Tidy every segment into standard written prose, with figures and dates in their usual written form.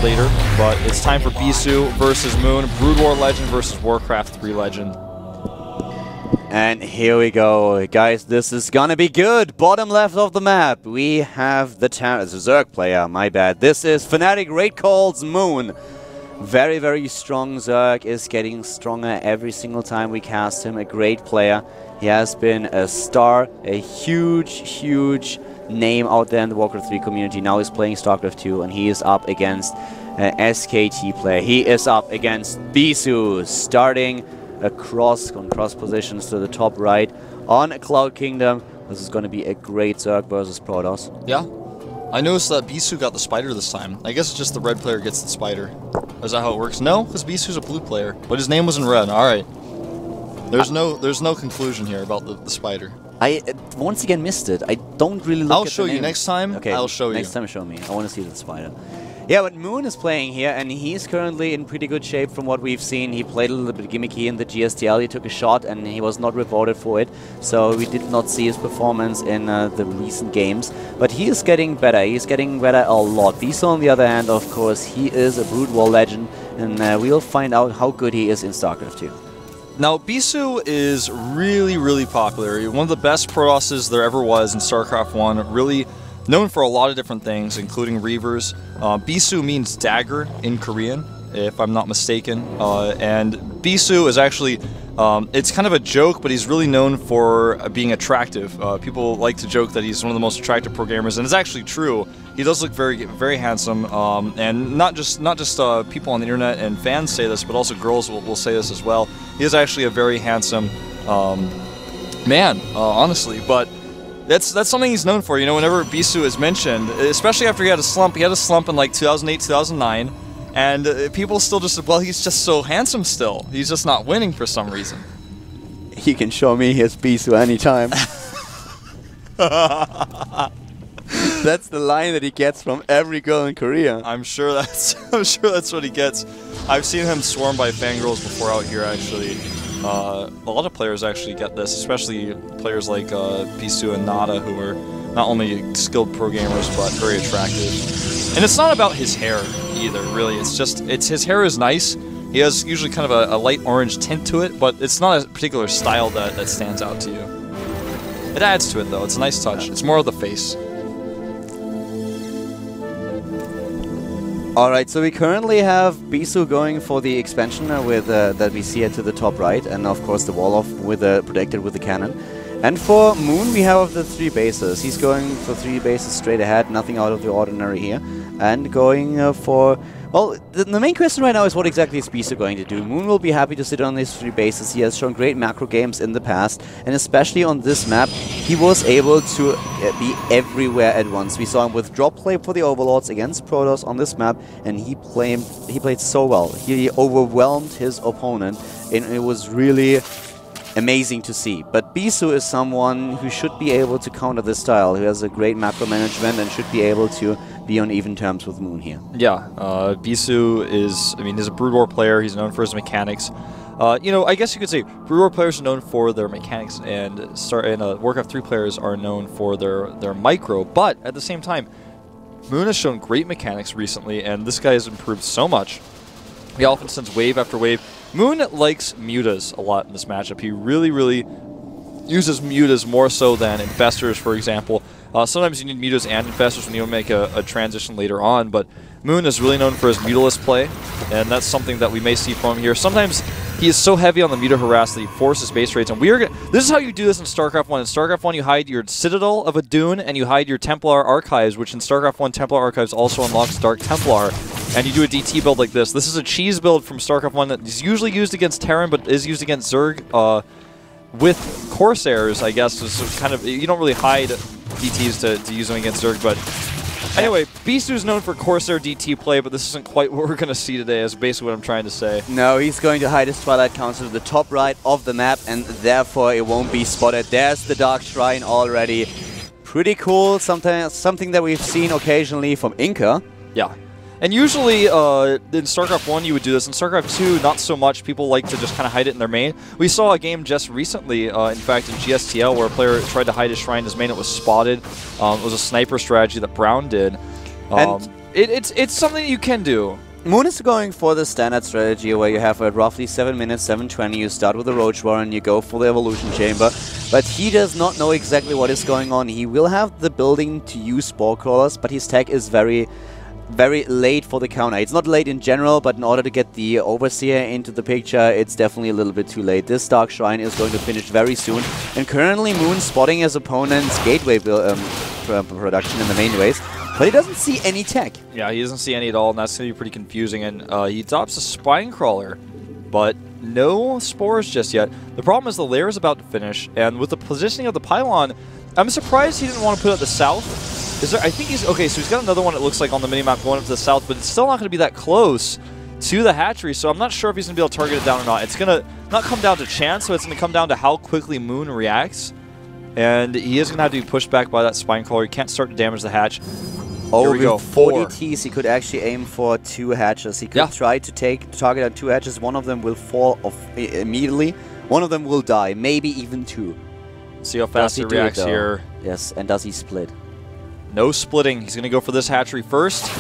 later, but it's time for Bisu versus Moon, Brood War Legend versus Warcraft 3 Legend. And here we go, guys, this is gonna be good. Bottom left of the map, we have the Zerg player, my bad. This is Fnatic Raid Call's Moon. Very, very strong. Zerg is getting stronger every single time we cast him. A great player. He has been a star, a huge, huge name out there in the Warcraft 3 community. Now he's playing StarCraft 2 and he is up against an SKT player. He is up against Bisu, starting across on cross positions to the top right on Cloud Kingdom. This is going to be a great Zerg versus Protoss. Yeah. I noticed that Bisu got the spider this time. I guess it's just the red player gets the spider. Is that how it works? No, because Bisu's a blue player, but his name was in red. All right. There's no conclusion here about the spider. I once again missed it. I don't really look I'll at the show you name. next time. Okay, I'll show you. Next time show me. I want to see the spider. Yeah, but Moon is playing here, and he's currently in pretty good shape from what we've seen. He played a little bit gimmicky in the GSTL. He took a shot, and he was not rewarded for it. So we did not see his performance in the recent games. But he is getting better. He's getting better a lot. Bisu, on the other hand, of course, he is a Brood War legend, and we'll find out how good he is in StarCraft 2. Now, Bisu is really, really popular. One of the best Protosses there ever was in StarCraft 1. Really known for a lot of different things, including Reavers. Bisu means dagger in Korean, if I'm not mistaken. And Bisu is actually, it's kind of a joke, but he's really known for being attractive. People like to joke that he's one of the most attractive programmers, and it's actually true. He does look very, very handsome, and not just people on the internet and fans say this, but also girls will say this as well. He is actually a very handsome man, honestly, but that's something he's known for. You know, whenever Bisu is mentioned, especially after he had a slump in like 2008, 2009, and people still just, well, he's just so handsome still. He's just not winning for some reason. He can show me his Bisu anytime. That's the line that he gets from every girl in Korea. I'm sure that's what he gets. I've seen him swarmed by fangirls before out here, actually. A lot of players actually get this, especially players like Bisu and Nada, who are not only skilled pro gamers but very attractive. And it's not about his hair either, really. It's his hair is nice. He has usually kind of a light orange tint to it, but it's not a particular style that stands out to you. It adds to it though. It's a nice touch. It's more of the face. Alright, so we currently have Bisu going for the expansion with that we see here to the top right, and of course the wall off with protected with the cannon. And for Moon we have the 3 bases. He's going for 3 bases straight ahead, nothing out of the ordinary here. And going for... Well, the main question right now is what exactly is Bisu going to do. Moon will be happy to sit on these 3 bases. He has shown great macro games in the past, and especially on this map, he was able to be everywhere at once. We saw him with drop play for the Overlords against Protoss on this map, and he played so well. He overwhelmed his opponent, and it was really amazing to see. But Bisu is someone who should be able to counter this style, who has a great macro management and should be able to be on even terms with Moon here. Yeah, Bisu is, I mean, he's a Brood War player. He's known for his mechanics. You know, I guess you could say Brood War players are known for their mechanics, and Warcraft 3 players are known for their micro. But at the same time, Moon has shown great mechanics recently, and this guy has improved so much. He often sends wave after wave. Moon likes mutas a lot in this matchup. He really, really uses mutas more so than infestors, for example. Sometimes you need mutas and infestors when you make a transition later on, but Moon is really known for his mutalist play, and that's something that we may see from him here. Sometimes he is so heavy on the muta harass that he forces base rates, and this is how you do this in StarCraft 1. In StarCraft 1, you hide your Citadel of a Dune, and you hide your Templar Archives, which in StarCraft 1, Templar Archives also unlocks Dark Templar. And you do a DT build like this. This is a cheese build from StarCraft 1 that is usually used against Terran, but is used against Zerg with Corsairs, I guess. So kind of, you don't really hide DTs to use them against Zerg, but anyway, Bisu is known for Corsair DT play, but this isn't quite what we're going to see today, is basically what I'm trying to say. No, he's going to hide his Twilight Council to the top right of the map, and therefore it won't be spotted. There's the Dark Shrine already. Pretty cool, something that we've seen occasionally from Inca. Yeah. And usually in StarCraft 1 you would do this. In StarCraft 2, not so much. People like to just kind of hide it in their main. We saw a game just recently, in fact, in GSTL, where a player tried to hide his shrine in his main. It was spotted. It was a sniper strategy that Brown did. And it's something that you can do. Moon is going for the standard strategy where you have at roughly 7 minutes, 7:20, you start with the Roach War and you go for the Evolution Chamber. But he does not know exactly what is going on. He will have the building to use Spore Crawlers, but his tech is very late for the counter. It's not late in general, but in order to get the Overseer into the picture, it's definitely a little bit too late. This Dark Shrine is going to finish very soon. And currently Moon spotting his opponent's gateway production in the main ways. But he doesn't see any tech. Yeah, he doesn't see any at all, and that's going to be pretty confusing. And he adopts a Spine Crawler, but no spores just yet. The problem is the lair is about to finish, and with the positioning of the pylon, I'm surprised he didn't want to put it at the south. Is there? I think he's okay. So he's got another one. It looks like on the minimap going up to the south, but it's still not going to be that close to the hatchery. So I'm not sure if he's going to be able to target it down or not. It's going to not come down to chance, so it's going to come down to how quickly Moon reacts, and he is going to have to be pushed back by that Spine Crawler. He can't start to damage the hatch. Oh, with 4 DTs, he could actually aim for 2 hatches. He could try to target on 2 hatches. One of them will fall off immediately. One of them will die, maybe even 2. See how fast he reacts here. Yes, and does he split? No splitting. He's going to go for this hatchery first.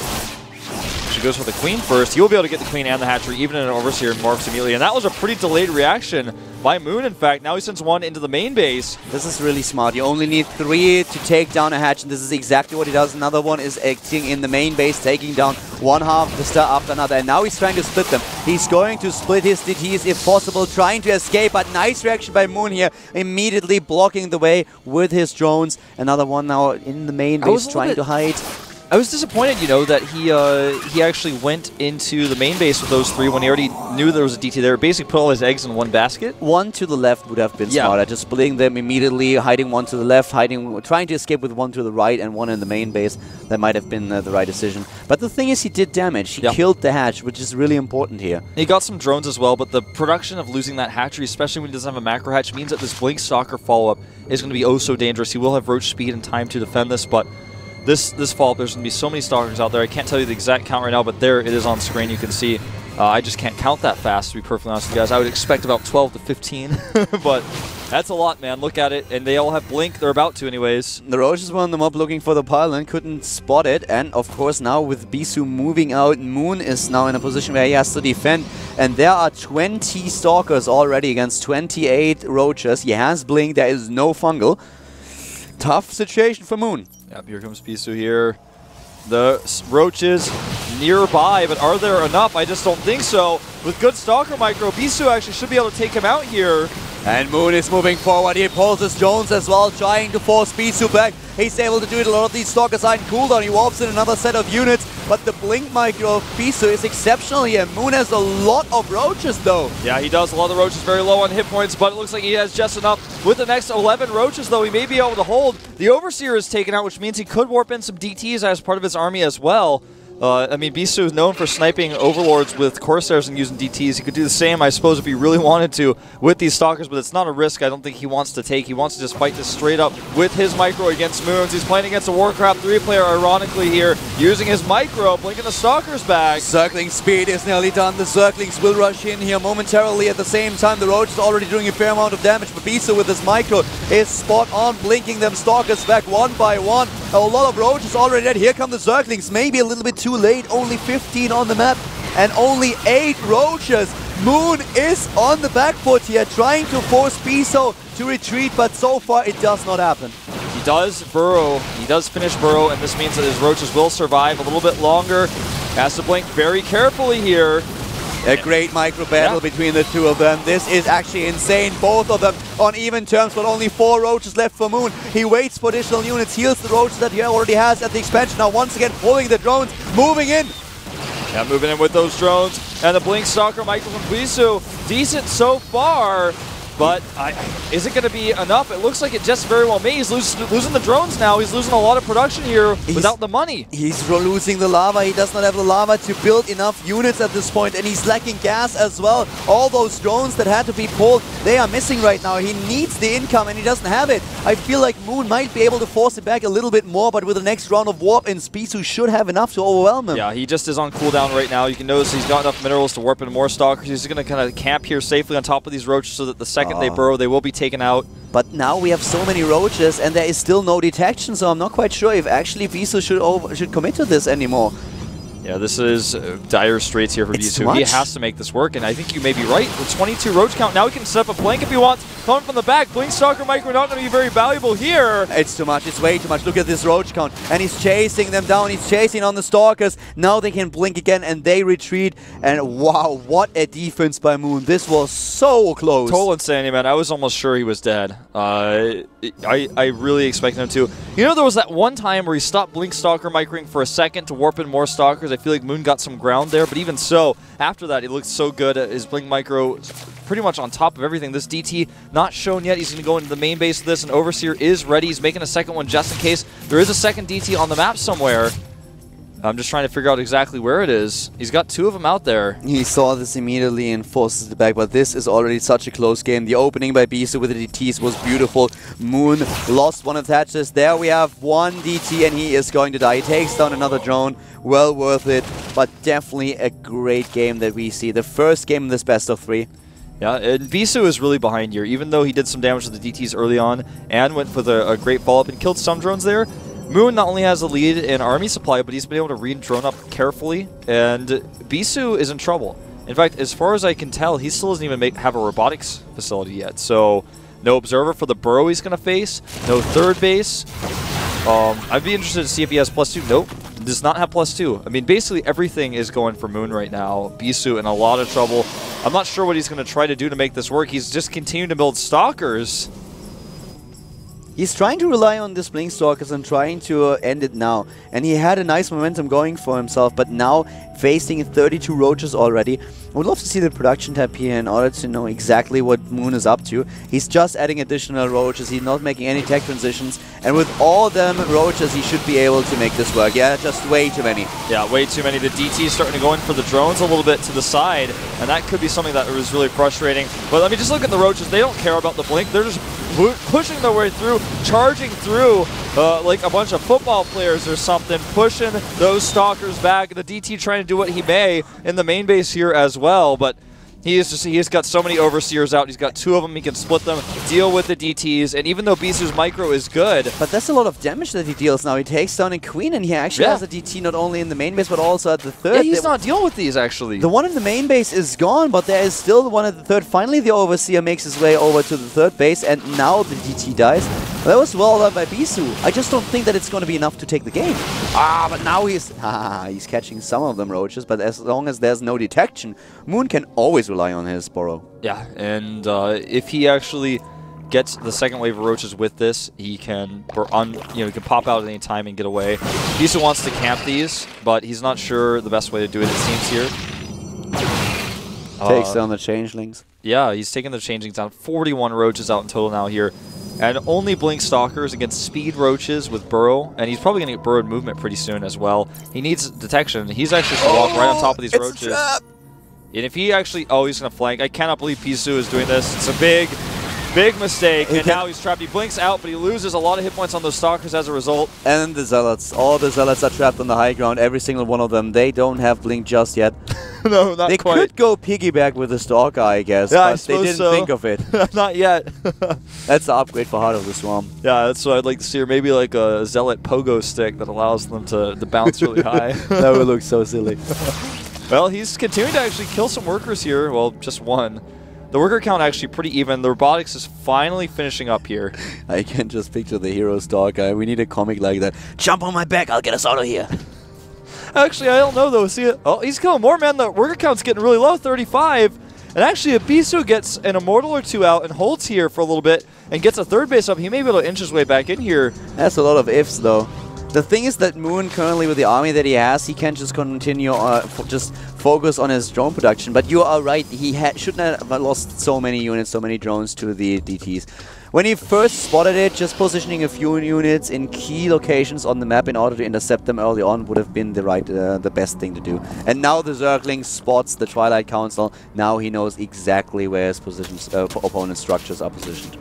She goes for the queen first. He will be able to get the queen and the hatchery, even in an Overseer, and morphs immediately. And that was a pretty delayed reaction by Moon, in fact. Now he sends 1 into the main base. This is really smart. You only need 3 to take down a hatch, and this is exactly what he does. Another one is acting in the main base, taking down one half of the star after another. And now he's trying to split them. He's going to split his DTs if possible, trying to escape. But nice reaction by Moon here, immediately blocking the way with his drones. Another one now in the main base, trying to hide. I was disappointed, you know, that he actually went into the main base with those 3 when he already knew there was a DT there. Basically put all his eggs in one basket. 1 to the left would have been smarter. Just splitting them immediately, hiding 1 to the left, trying to escape with 1 to the right and 1 in the main base. That might have been the right decision. But the thing is, he did damage. He killed the hatch, which is really important here. He got some drones as well, but the production of losing that hatchery, especially when he doesn't have a macro hatch, means that this Blink Stalker follow-up is going to be oh so dangerous. He will have Roach speed and time to defend this, but this follow-up, there's going to be so many Stalkers out there. I can't tell you the exact count right now, but there it is on screen. You can see. I just can't count that fast, to be perfectly honest with you guys. I would expect about 12 to 15, but that's a lot, man. Look at it, and they all have Blink. They're about to anyways. The Roaches were on the mob looking for the pylon, couldn't spot it, and of course now with Bisu moving out, Moon is now in a position where he has to defend, and there are 20 Stalkers already against 28 Roaches. He has Blink, there is no fungal. Tough situation for Moon. Yep, here comes Bisu here. The Roaches nearby, but are there enough? I just don't think so. With good Stalker micro, Bisu actually should be able to take him out here. And Moon is moving forward. He pulls his drones as well, trying to force Bisu back. He's able to do it. A lot of these Stalkers are in cooldown. He warps in another set of units, but the Blink micro of Bisu is exceptional here. Moon has a lot of Roaches though. Yeah, he does. A lot of the Roaches very low on hit points, but it looks like he has just enough. With the next 11 Roaches though, he may be able to hold. The Overseer is taken out, which means he could warp in some DTs as part of his army as well. I mean, Bisu is known for sniping Overlords with Corsairs and using DTs. He could do the same, I suppose, if he really wanted to with these Stalkers, but it's not a risk I don't think he wants to take. He wants to just fight this straight up with his micro against Moons. He's playing against a Warcraft 3 player, ironically here, using his micro, blinking the Stalkers back. Circling speed is nearly done. The Circlings will rush in here momentarily. At the same time, the Roach is already doing a fair amount of damage, but Bisu with his micro is spot on, blinking them Stalkers back 1 by 1. A lot of Roaches already dead. Here come the Circlings, maybe a little bit too late. Only 15 on the map and only 8 Roaches. Moon is on the back foot here, trying to force Bisu to retreat, but so far it does not happen. He does burrow. He does finish burrow, and this means that his Roaches will survive a little bit longer. Has to blink very carefully here. A great micro battle between the two of them. This is actually insane. Both of them on even terms, but only 4 Roaches left for Moon. He waits for additional units, heals the Roaches that he already has at the expansion. Now once again pulling the drones, moving in. Yeah, moving in with those drones. And the Blink Stalker micro from Bisu. Decent so far. But is it going to be enough? It looks like it just very well may. He's losing the drones now. He's losing a lot of production here without the money. He's losing the lava. He does not have the lava to build enough units at this point, and he's lacking gas as well. All those drones that had to be pulled, they are missing right now. He needs the income, and he doesn't have it. I feel like Moon might be able to force it back a little bit more, but with the next round of warp in, Bisu should have enough to overwhelm him. Yeah, he just is on cooldown right now. You can notice he's got enough minerals to warp in more Stalkers. He's going to kind of camp here safely on top of these Roaches so that the second they burrow, they will be taken out. But now we have so many Roaches and there is still no detection, so I'm not quite sure if actually Bisu should commit to this anymore. Yeah, this is dire straits here for Bisu. He has to make this work, and I think you may be right. With 22 Roach count, now he can set up a flank if he wants. Coming from the back, Blink Stalker Micro not going to be very valuable here. It's too much. It's way too much. Look at this Roach count. And he's chasing them down. He's chasing on the Stalkers. Now they can blink again, and they retreat. And wow, what a defense by Moon. This was so close. Total insanity, man. I was almost sure he was dead. I really expected him to. You know, there was that one time where he stopped Blink Stalker Microing for a second to warp in more Stalkers. I feel like Moon got some ground there, but even so, after that, it looked so good. His Blink Micro pretty much on top of everything. This DT not shown yet. He's going to go into the main base of this, and Overseer is ready. He's making a second one just in case. There is a second DT on the map somewhere. I'm just trying to figure out exactly where it is. He's got 2 of them out there. He saw this immediately and forces it back, but this is already such a close game. The opening by Bisu with the DTs was beautiful. Moon lost one of the hatches. There we have 1 DT, and he is going to die. He takes down another drone. Well worth it, but definitely a great game that we see. The first game in this best of 3. Yeah, and Bisu is really behind here. Even though he did some damage to the DTs early on and went for a great follow-up and killed some drones there, Moon not only has the lead in army supply, but he's been able to read drone up carefully, and Bisu is in trouble. In fact, as far as I can tell, he still doesn't even have a robotics facility yet. So, no observer for the burrow he's going to face, no third base. I'd be interested to see if he has +2. Nope, does not have +2. I mean, basically everything is going for Moon right now. Bisu in a lot of trouble. I'm not sure what he's going to try to do to make this work. He's just continuing to build Stalkers. He's trying to rely on this Blink Stalkers and trying to end it now. And he had a nice momentum going for himself, but now facing 32 Roaches already. I would love to see the production tab here in order to know exactly what Moon is up to. He's just adding additional Roaches. He's not making any tech transitions. And with all them Roaches, he should be able to make this work. Yeah, just way too many. Yeah, way too many. The DT is starting to go in for the drones a little bit to the side. And that could be something that was really frustrating. But I mean, just look at the Roaches. They don't care about the blink. They're just pushing their way through, charging through like a bunch of football players or something, pushing those Stalkers back. The DT trying to do what he may in the main base here as well, but he's got so many Overseers out. He's got 2 of them. He can split them, deal with the DTs, and even though Bisu's micro is good. But that's a lot of damage that he deals now. He takes down a Queen, and he actually has a DT not only in the main base, but also at the third. Yeah, he's not dealing with these, actually. The one in the main base is gone, but there is still the one at the third. Finally, the Overseer makes his way over to the third base, and now the DT dies. That was well done by Bisu. I just don't think that it's going to be enough to take the game. But now he's catching some of them Roaches, but as long as there's no detection, Moon can always rely on his burrow. Yeah, and if he actually gets the second wave of Roaches with this, he can he can pop out at any time and get away. Bisu wants to camp these, but he's not sure the best way to do it seems here. Takes down the Changelings. Yeah, he's taking the Changelings down. 41 Roaches out in total now here. And only Blink Stalkers against Speed Roaches with Burrow. And he's probably going to get Burrowed movement pretty soon as well. He needs detection. He's actually going to walk right on top of these Roaches. And if he actually... Oh, he's going to flank. I cannot believe Bisu is doing this. It's a big mistake. And now he's trapped. He blinks out, but he loses a lot of hit points on those Stalkers as a result. And the Zealots. All the Zealots are trapped on the high ground. Every single one of them. They don't have Blink just yet. No, not they quite. They could go piggyback with the Stalker, I guess, yeah, but they didn't think of it. Not yet. That's the upgrade for Heart of the Swarm. Yeah, that's what I'd like to see. Or maybe like a Zealot pogo stick that allows them to bounce really high. That would look so silly. Well, he's continuing to actually kill some workers here. Well, just one. The worker count actually pretty even. The robotics is finally finishing up here. I can just picture the hero Stalker. We need a comic like that. Jump on my back, I'll get us out of here. Actually, I don't know, though. See, oh, he's killing more, man. The worker count's getting really low, 35. And actually, if Bisu gets an Immortal or 2 out and holds here for a little bit and gets a third base up, he may be able to inch his way back in here. That's a lot of ifs, though. The thing is that Moon, currently with the army that he has, he can just continue, just focus on his drone production. But you are right, he shouldn't have lost so many units, so many drones to the DTs. When he first spotted it, just positioning a few units in key locations on the map in order to intercept them early on would have been the best thing to do. And now the Zergling spots the Twilight Council. Now he knows exactly where his opponent's structures are positioned.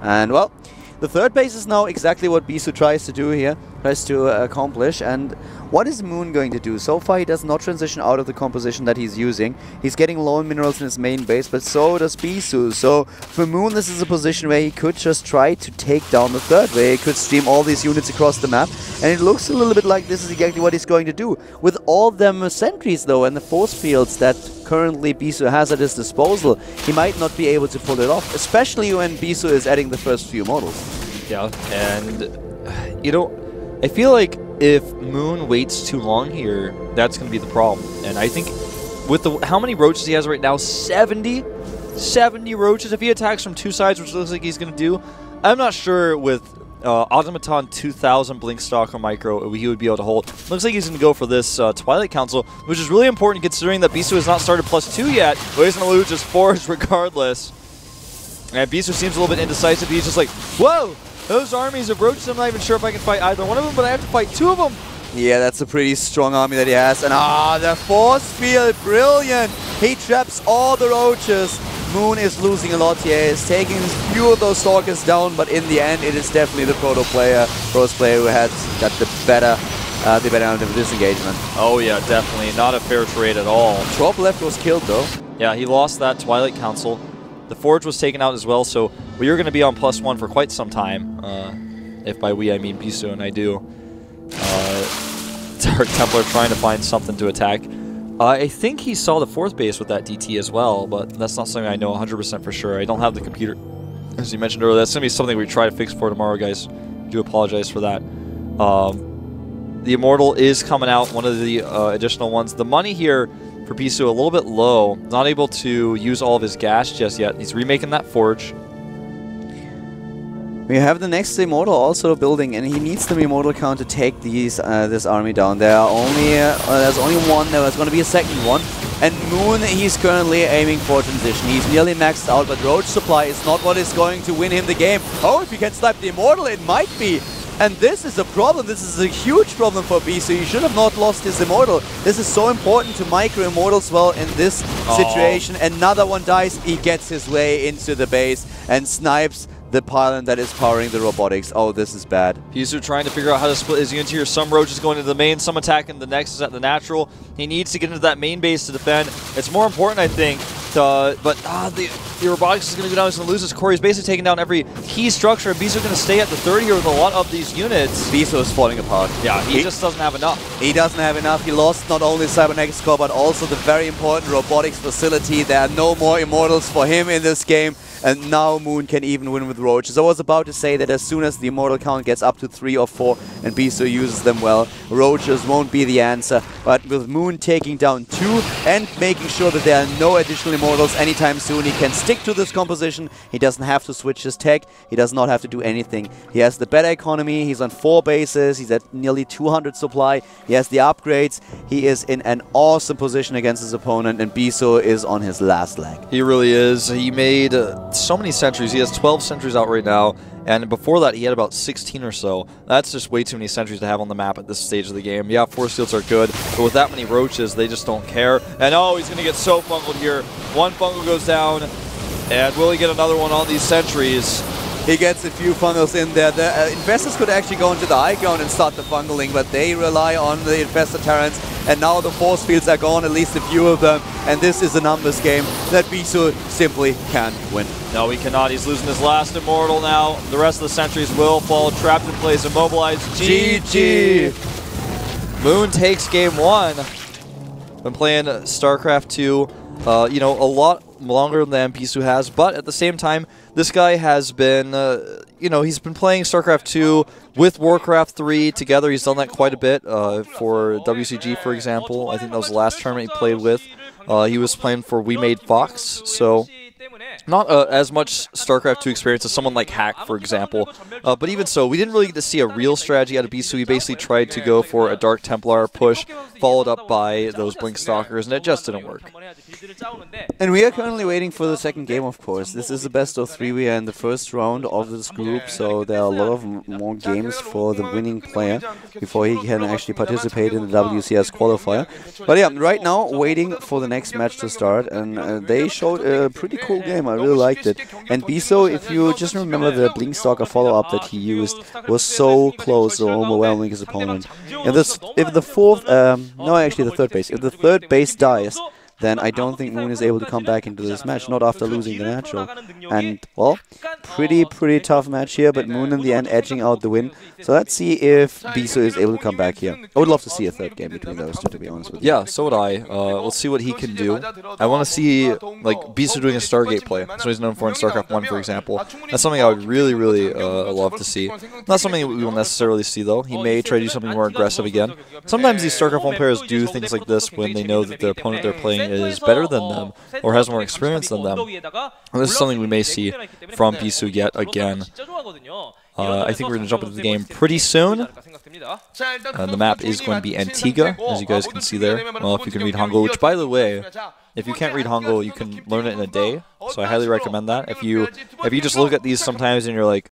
And well, the third base is now exactly what Bisu tries to do here, tries to accomplish. And What is Moon going to do? So far he does not transition out of the composition that he's using. He's getting low on minerals in his main base, but so does Bisu. So for Moon this is a position where he could just try to take down the third, where he could stream all these units across the map, and it looks a little bit like this is exactly what he's going to do. With all them sentries though and the force fields that currently Bisu has at his disposal, he might not be able to pull it off, especially when Bisu is adding the first few models. Yeah, and you know, I feel like if Moon waits too long here, that's going to be the problem. And I think with how many roaches he has right now, 70 roaches. If he attacks from two sides, which looks like he's going to do, I'm not sure with Automaton 2000 Blink Stalker Micro he would be able to hold. Looks like he's going to go for this Twilight Council, which is really important considering that Bisu has not started +2 yet, but he's going to lose his Forge regardless. And Bisu seems a little bit indecisive. He's just like, whoa! Those armies of roaches, I'm not even sure if I can fight either one of them, but I have to fight two of them. Yeah, that's a pretty strong army that he has. And the force field, brilliant. He traps all the roaches. Moon is losing a lot here. He's taking a few of those stalkers down, but in the end, it is definitely the Pros player who has got the better end of this engagement. Oh yeah, definitely. Not a fair trade at all. Top left was killed though. Yeah, he lost that Twilight Council. The Forge was taken out as well, so we are going to be on +1 for quite some time. If by we I mean Bisu, and I do. Dark Templar trying to find something to attack. I think he saw the 4th base with that DT as well, but that's not something I know 100% for sure. I don't have the computer, as you mentioned earlier. That's going to be something we try to fix for tomorrow, guys. I do apologize for that. The Immortal is coming out, one of the additional ones. The money here for Bisu a little bit low. Not able to use all of his gas just yet. He's remaking that Forge. We have the next Immortal also building, and he needs the Immortal count to take this army down. There are only there's only one. There's going to be a second one. And Moon, he's currently aiming for transition. He's nearly maxed out, but Roach Supply is not what is going to win him the game. Oh, if he can snipe the Immortal, it might be. And this is a problem. This is a huge problem for Bisu. He should have not lost his Immortal. This is so important to micro Immortals well in this situation. Another one dies. He gets his way into the base and snipes the pylon that is powering the robotics. Oh, this is bad. Bisu trying to figure out how to split his units here. Some roaches going into the main, some attacking the next is at the natural. He needs to get into that main base to defend. It's more important, I think, but the robotics is going to go down. He's going to lose his core. He's basically taking down every key structure, and Bisu is going to stay at the 30 here with a lot of these units. Bisu is falling apart. Yeah, he just doesn't have enough. He doesn't have enough. He lost not only Cybernetics core, but also the very important robotics facility. There are no more Immortals for him in this game. And now Moon can even win with roaches. I was about to say that as soon as the Immortal count gets up to 3 or 4 and Bisu uses them well, roaches won't be the answer. But with Moon taking down 2 and making sure that there are no additional Immortals anytime soon, he can stick to this composition. He doesn't have to switch his tech. He does not have to do anything. He has the better economy. He's on 4 bases. He's at nearly 200 supply. He has the upgrades. He is in an awesome position against his opponent, and Bisu is on his last leg. He really is. He made so many sentries. He has 12 sentries out right now, and before that he had about 16 or so. That's just way too many sentries to have on the map at this stage of the game. Yeah, force fields are good, but with that many roaches, they just don't care. And oh, he's going to get so fungled here. One fungal goes down, and will he get another one on these sentries? He gets a few fungals in there. The investors could actually go into the high ground and start the fungaling, but they rely on the infestor Terrans, and now the force fields are gone, at least a few of them, and this is a numbers game that Bisu simply can't win. No, he cannot. He's losing his last Immortal now. The rest of the sentries will fall. Trapped in place, immobilized. GG! Moon takes game 1. Been playing StarCraft 2, you know, a lot longer than Bisu has, but at the same time, this guy has been, you know, he's been playing StarCraft 2 with Warcraft 3 together. He's done that quite a bit for WCG, for example. I think that was the last tournament he played with. He was playing for We Made Fox, so not as much StarCraft 2 experience as someone like Hack, for example. But even so, we didn't really get to see a real strategy out of Bisu. He basically tried to go for a Dark Templar push, followed up by those Blink Stalkers, and it just didn't work. And we are currently waiting for the second game, of course. This is the best of 3. We are in the first round of this group, so there are a lot of more games for the winning player before he can actually participate in the WCS qualifier. But yeah, right now, waiting for the next match to start, and they showed a pretty cool game. I really liked it. And Biso, if you just remember the Blinkstalker follow-up that he used, was so close, so overwhelming his opponent. If the fourth, no, actually the third base, if the third base dies, then I don't think Moon is able to come back into this match, not after losing the natural. And, well, pretty tough match here, but Moon in the end edging out the win. So let's see if Biso is able to come back here. I would love to see a third game between those two, to be honest with you. Yeah, so would I. We'll see what he can do. I want to see, like, Biso doing a Stargate play. That's what he's known for in StarCraft 1, for example. That's something I would really, really love to see. Not something we will necessarily see, though. He may try to do something more aggressive again. Sometimes these StarCraft 1 players do things like this when they know that the opponent they're playing is better than them or has more experience than them. And this is something we may see from Bisu yet again. I think we're going to jump into the game pretty soon. The map is going to be Antigua, as you guys can see there. Well, if you can read Hangul, which, by the way, if you can't read Hangul, you can learn it in a day. So I highly recommend that. If you just look at these sometimes and you're like,